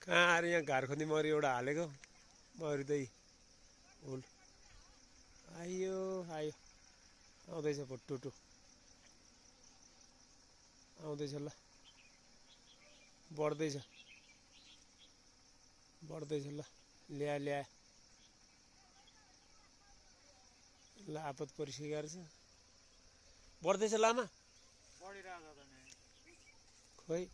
कहाँ आएर यहाँ घारखोनी मौरी एउटा हालेको मौरी दही हुल आयो आयो आउँदैछ भुटुटु आउँदैछ ल बढ्दैछ ल ल्या ल्या ल आपत परिसकेको रहेछ बढ्दैछ लामा खोइ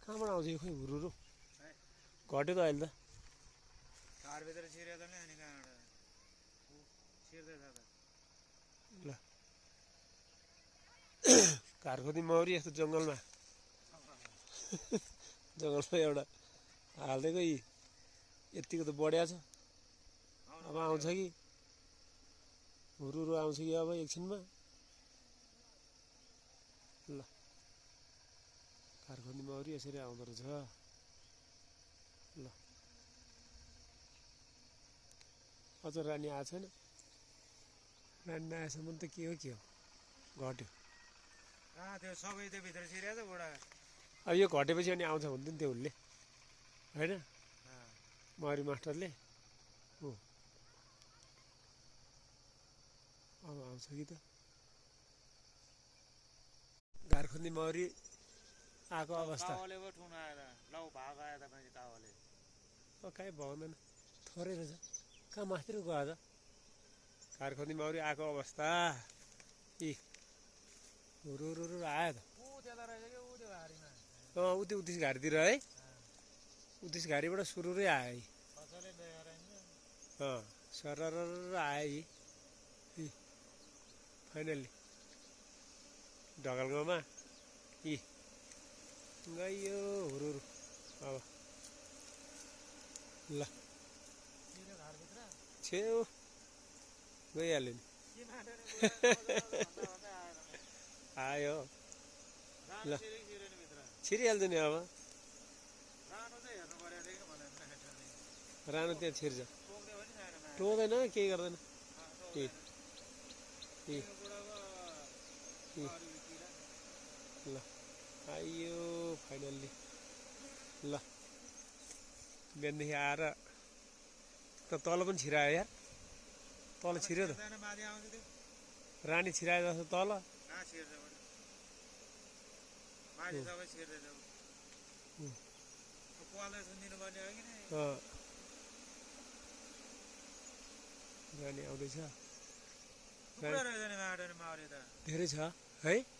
कहाँबाट आउँछ यो खोइ हुरुरु घट्यो त अहिले त घरभित्र छिर्यो त नि अनि कहाँबाट छिर्दैछ त ल घारखोनी मौरी यस्तो जङ्गलमा एउटा हालिदिएको यी यत्तिको त बढ्या छ अब आउँछ कि हुरुरु आउँछ कि अब एकछिनमा ल घारखोनी मौरी यसरी आउँदो रहेछ ल अझ रानी आएको छैन रानी नआएसम्म त के हो घट्यो त्यो सबै त्यो भित्र छिर्या त बुढा अब यो घटेपछि अनि आउँछ भन्थ्यो नि त्यो उसले होइन मौरी मास्टरले हो अब आउँछ कि त घारखोनी मौरी आएको अवस्था कहीँ भउँदैन थोरै रहेछ कहाँ मास्तिर गयो त घारखोनी मौरी आएको अवस्था यी हुरुरु आयो त उति उत्तिस घारीतिर है उत्तिस घारीबाट सुरुरै आयो सरर आयो यी फाइनल्ली ढकाल गाउँमा यी गयो हुरुरु अब ल छेउ गइहाल्यो नि आयो ल छिरिहाल्छ नि अब रानो त्यहाँ छिर्छ टोक्दैन केही गर्दैन ल आइयो फाइनल्ली ल बिहानदेखि आएर त तल पनि छिरायो यार तल छिर्यो त रानी छिरायो जस्तो तल रानी आउँदैछ धेरै छ है